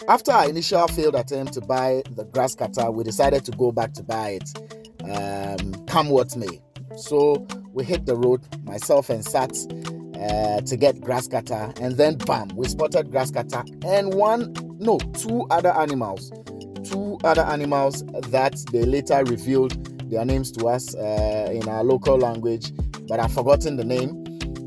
After our initial failed attempt to buy the grass cutter, we decided to go back to buy it, come what may. So we hit the road, myself and Sat, to get grass cutter, and then bam, we spotted grass cutter and two other animals that they later revealed their names to us in our local language, but I've forgotten the name.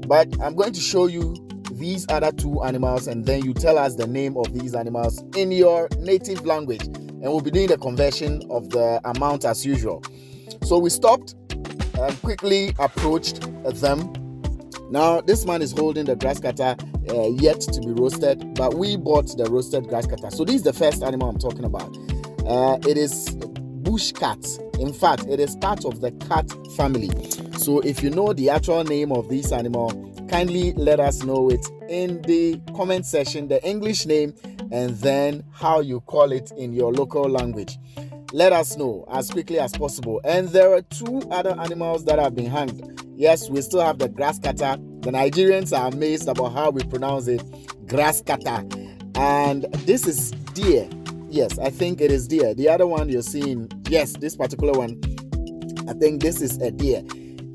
But I'm going to show you these other two animals, and then you tell us the name of these animals in your native language, and we'll be doing the conversion of the amount as usual. So we stopped and quickly approached them. Now this man is holding the grass cutter, yet to be roasted, but we bought the roasted grass cutter. So this is the first animal I'm talking about. It is bush cat. In fact, it is part of the cat family. So if you know the actual name of this animal, kindly let us know it in the comment section, the English name, and then how you call it in your local language. Let us know as quickly as possible. And there are two other animals that have been hanged. Yes, we still have the grass cutter. The Nigerians are amazed about how we pronounce it, grass cutter. And this is deer. Yes, I think it is deer. The other one you're seeing, yes, this particular one, I think this is a deer.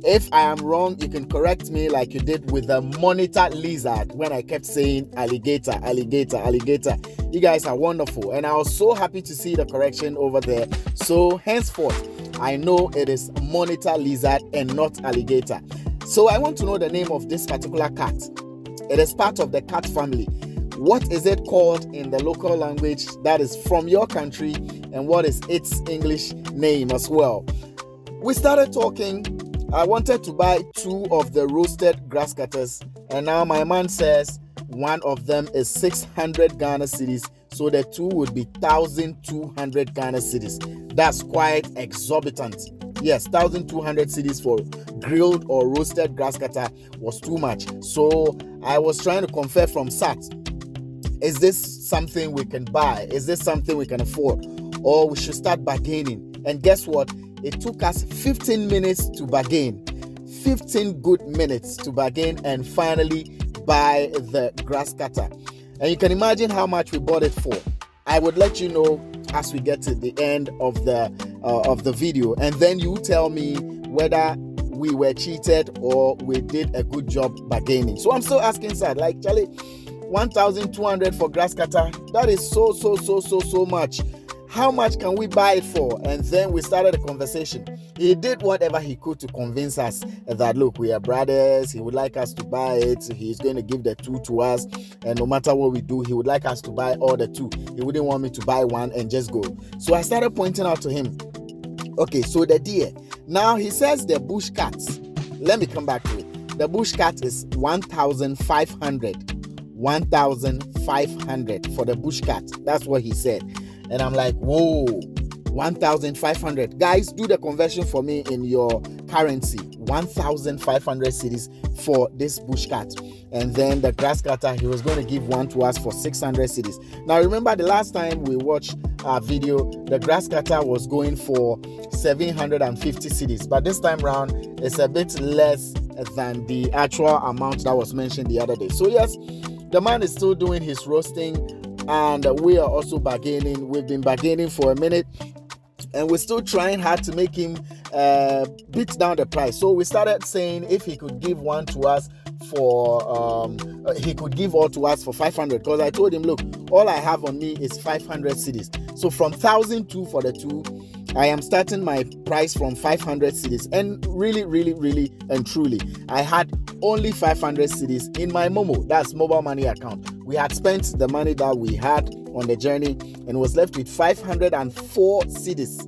If I am wrong, you can correct me like you did with the monitor lizard when I kept saying alligator, alligator, alligator. You guys are wonderful, and I was so happy to see the correction over there. So henceforth, I know it is monitor lizard and not alligator. So I want to know the name of this particular cat. It is part of the cat family. What is it called in the local language that is from your country, and what is its English name as well? We started talking. I wanted to buy two of the roasted grass cutters, and now my man says one of them is 600 Ghana cedis, so the two would be 1,200 Ghana cedis. That's quite exorbitant. Yes, 1,200 cedis for grilled or roasted grass cutter was too much. So I was trying to confer from Sat, is this something we can buy? Is this something we can afford? Or we should start bargaining? And guess what? It took us 15 minutes to bargain. 15 good minutes to bargain and finally buy the grass cutter. And you can imagine how much we bought it for. I would let you know as we get to the end of the video, and then you tell me whether we were cheated or we did a good job bargaining. So I'm still asking Sad, like, Charlie, 1,200 for grass cutter, that is so much. How much can we buy it for? And then we started a conversation. He did whatever he could to convince us that, look, we are brothers. He would like us to buy it. He's going to give the two to us. And no matter what we do, he would like us to buy all the two. He wouldn't want me to buy one and just go. So I started pointing out to him, okay, so the deer. Now he says the bush cat. Let me come back to it. The bush cat is 1,500. 1,500 for the bush cat. That's what he said. And I'm like, whoa, 1,500. Guys, do the conversion for me in your currency. 1,500 cedis for this bush cat. And then the grass cutter, he was going to give one to us for 600 cedis. Now, remember the last time we watched our video, the grass cutter was going for 750 cedis. But this time around, it's a bit less than the actual amount that was mentioned the other day. So yes, the man is still doing his roasting, and we are also bargaining. We've been bargaining for a minute, and we're still trying hard to make him beat down the price. So we started saying if he could give one to us for he could give all to us for 500, because I told him, look, all I have on me is 500 cedis. So from 1,002 for the two, I am starting my price from 500 cedis. And really and truly, I had only 500 cedis in my Momo, that's mobile money account. We had spent the money that we had on the journey and was left with 504 cedis.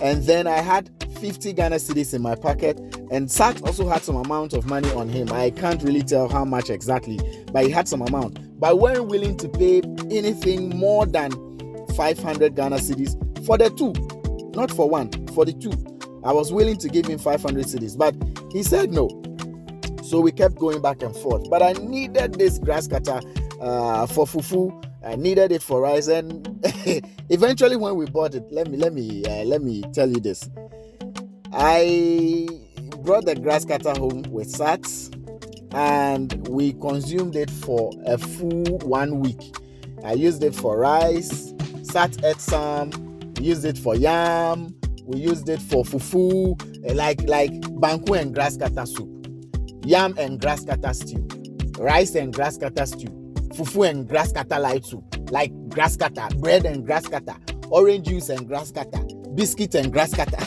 And then I had 50 Ghana cedis in my pocket, and Sat also had some amount of money on him. I can't really tell how much exactly, but he had some amount. But weren't willing to pay anything more than 500 Ghana cedis for the two. Not for one, for the two. I was willing to give him 500 cedis, but he said no. So we kept going back and forth. But I needed this grass cutter for fufu. I needed it for rice, and eventually when we bought it, let me tell you this. I brought the grass cutter home with Sats, and we consumed it for a full 1 week. I used it for rice. Sat ate some. We used it for yam. We used it for fufu, like banku and grasscutter soup, yam and grasscutter stew, rice and grasscutter stew, fufu and grasscutter light soup, like grasscutter, bread and grasscutter, orange juice and grasscutter, biscuit and grasscutter.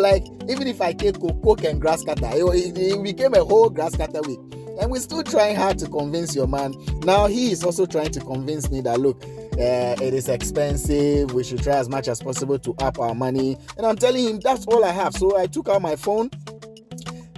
like even if I take coke and grasscutter, it became a whole grasscutter week. And we're still trying hard to convince your man. Now he is also trying to convince me that, look, it is expensive. We should try as much as possible to up our money. And I'm telling him that's all I have. So I took out my phone.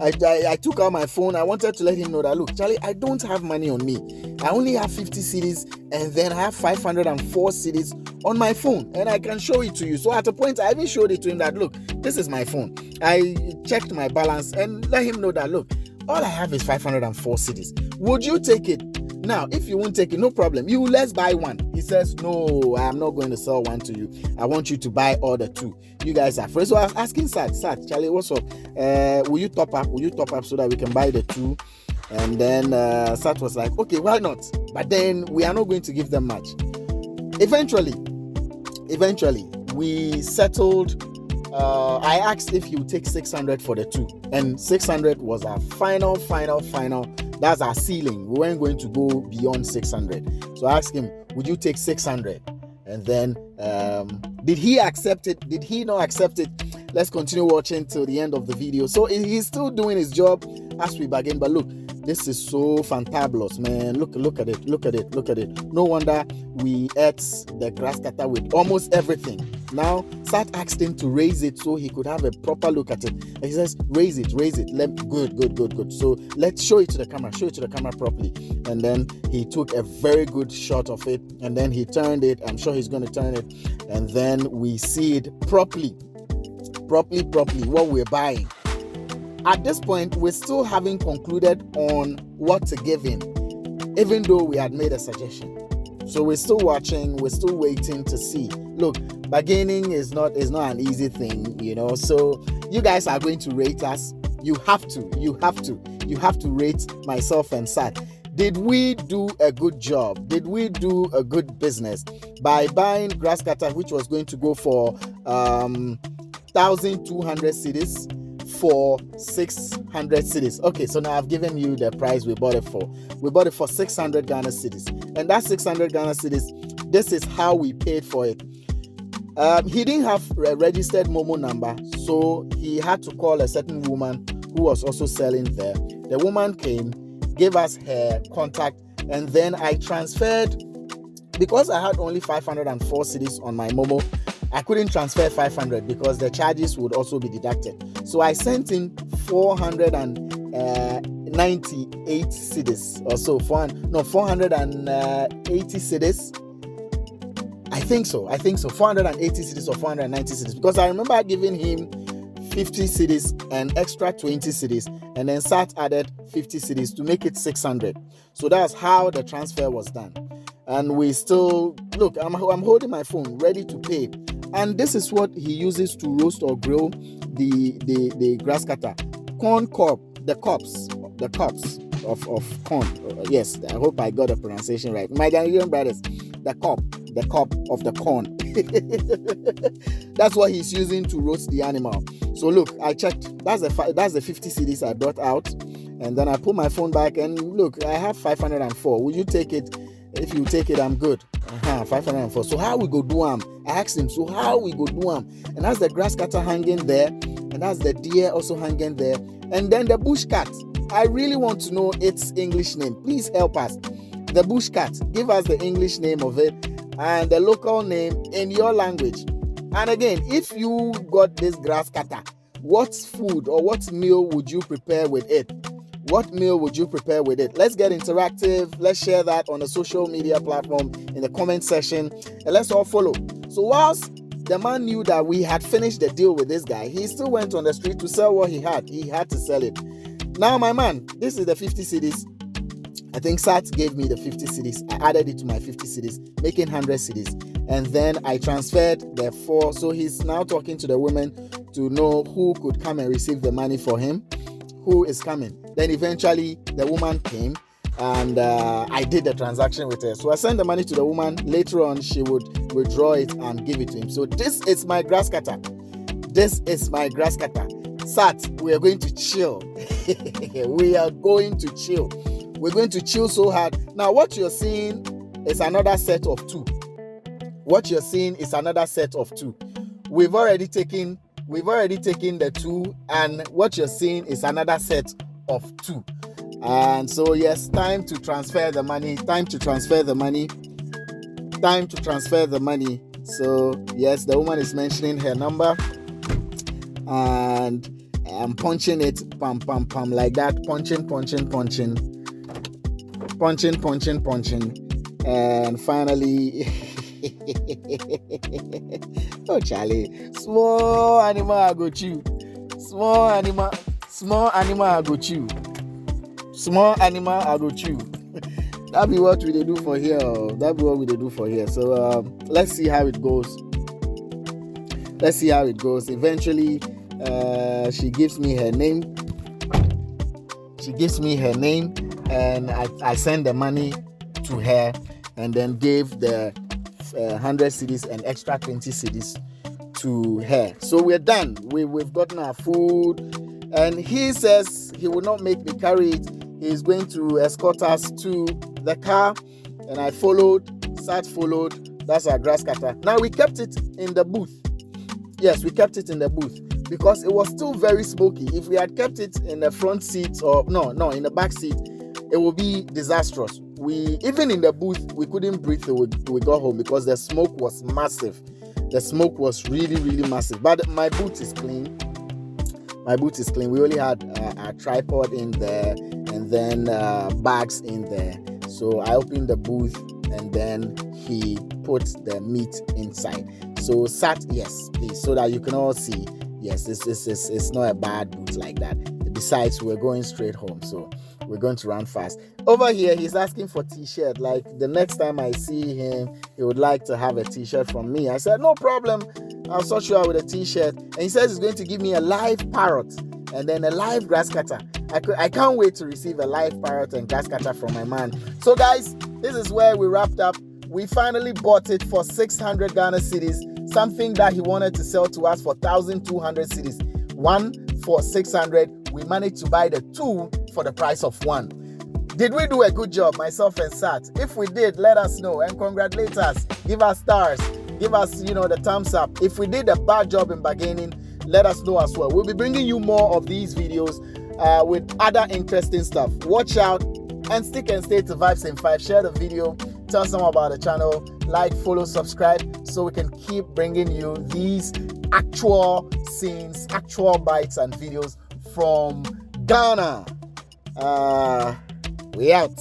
I took out my phone. I wanted to let him know that, look, Charlie, I don't have money on me. I only have 50 cedis, and then I have 504 cedis on my phone, and I can show it to you. So at a point, I even showed it to him that, look, this is my phone. I checked my balance and let him know that, look, all I have is 504 cedis. Would you take it? Now, if you won't take it, no problem. Let's buy one. He says, no, I'm not going to sell one to you. I want you to buy all the two. You guys are free. So I was asking Sat, Charlie, what's up? Will you top up? Will you top up so that we can buy the two? And then Sat was like, okay, why not? But then we are not going to give them much. Eventually, we settled. I asked if he would take 600 for the two, and 600 was our final. That's our ceiling. We weren't going to go beyond 600. So I asked him, would you take 600? And then, did he accept it? Did he not accept it? Let's continue watching till the end of the video. So he's still doing his job as we bargain. But look, this is so fantabulous, man. Look at it. No wonder we ate the grasscutter with almost everything. Now, Sat asked him to raise it so he could have a proper look at it. And he says, raise it. Good. So let's show it to the camera properly. And then he took a very good shot of it. And then he turned it. I'm sure he's going to turn it. And then we see it properly what we're buying. At this point, we still haven't concluded on what to give him, even though we had made a suggestion. So we're still watching, we're still waiting to see. Look, bargaining is not an easy thing, So you guys are going to rate us. You have to rate myself and Sat. Did we do a good job? Did we do a good business by buying grasscutter, which was going to go for 1,200 cedis for 600 cedis? Okay, so now I've given you the price we bought it for. We bought it for 600 Ghana cedis, and that 600 Ghana cedis, this is how we paid for it. He didn't have a registered Momo number, so he had to call a certain woman who was also selling there. The woman came, gave us her contact, and then I transferred. Because I had only 504 cedis on my Momo, I couldn't transfer 500 because the charges would also be deducted. So I sent in 498 cedis or so. 480 cedis. I think so. 480 cedis or 490 cedis. Because I remember giving him 50 cedis and extra 20 cedis, and then Sat added 50 cedis to make it 600. So that's how the transfer was done. And we still, look, I'm holding my phone ready to pay. And this is what he uses to roast or grill the grasscutter. Corn cob, the cobs of corn. Yes, I hope I got the pronunciation right. My Nigerian brothers, the cob of the corn. That's what he's using to roast the animal. So look, I checked. That's the 50 cedis I brought out. And then I put my phone back and look, I have 504. Will you take it? If you take it, I'm good. 504. So how we go do I asked him, so how we go do and that's the grasscutter hanging there, and that's the deer also hanging there, and then the bush cat. I really want to know its English name. Please help us. The bush cat, give us the English name of it and the local name in your language. And again, if you got this grasscutter, what food or what meal would you prepare with it? What meal would you prepare with it? Let's get interactive. Let's share that on a social media platform in the comment section, and let's all follow. So whilst the man knew that we had finished the deal with this guy, he still went on the street to sell what he had. He had to sell it. Now, my man, this is the 50 cedis. I think Sat gave me the 50 cedis. I added it to my 50 cedis, making 100 cedis. And then I transferred the 4. So he's now talking to the women to know who could come and receive the money for him. who is coming. Then eventually the woman came, and I did the transaction with her. So I sent the money to the woman. Later on, she would withdraw it and give it to him. So this is my grass cutter. This is my grass cutter. Sat, we are going to chill. We are going to chill. We're going to chill so hard. Now, what you're seeing is another set of two. What you're seeing is another set of two. We've already taken the two, and what you're seeing is another set of two. And so yes, time to transfer the money. So yes, the woman is mentioning her number, and I'm punching it, pam pam pam, like that, punching, and finally oh Charlie, small animal I go chew. That be what we do for here. So let's see how it goes. Eventually she gives me her name. And I send the money to her, and then gave the 100 cedis and extra 20 cedis to her. So we're done. We've gotten our food, and he says he will not make me carry it. He's going to escort us to the car, and I followed. Sat followed. That's our grass cutter. Now we kept it in the booth. Yes, we kept it in the booth because it was still very smoky. If we had kept it in the front seat, or in the back seat, it would be disastrous. Even in the booth, we couldn't breathe till we got home because the smoke was massive. The smoke was really, really massive. But my boot is clean. We only had a tripod in there, and then bags in there. So I opened the booth, and then he put the meat inside. So Sat, yes, please, so that you can all see. Yes, it's not a bad boot like that. Besides, we're going straight home, so we're going to run fast. Over here, he's asking for t-shirt. Like the next time I see him, he would like to have a t-shirt from me. I said, no problem. I'll sort you out with a t-shirt. And he says he's going to give me a live parrot and then a live grass cutter. I can't wait to receive a live parrot and grass cutter from my man. So guys, this is where we wrapped up. We finally bought it for 600 Ghana cedis, something that he wanted to sell to us for 1,200 cedis. One for 600. We managed to buy the two for the price of one. Did we do a good job, myself and Sat? If we did, let us know and congratulate us. Give us stars. Give us, the thumbs up. If we did a bad job in bargaining, let us know as well. We'll be bringing you more of these videos with other interesting stuff. Watch out and stick and stay to Vibes in 5. Share the video. Tell someone about the channel. Like, follow, subscribe, so we can keep bringing you these actual scenes, actual bites and videos from Ghana. We out.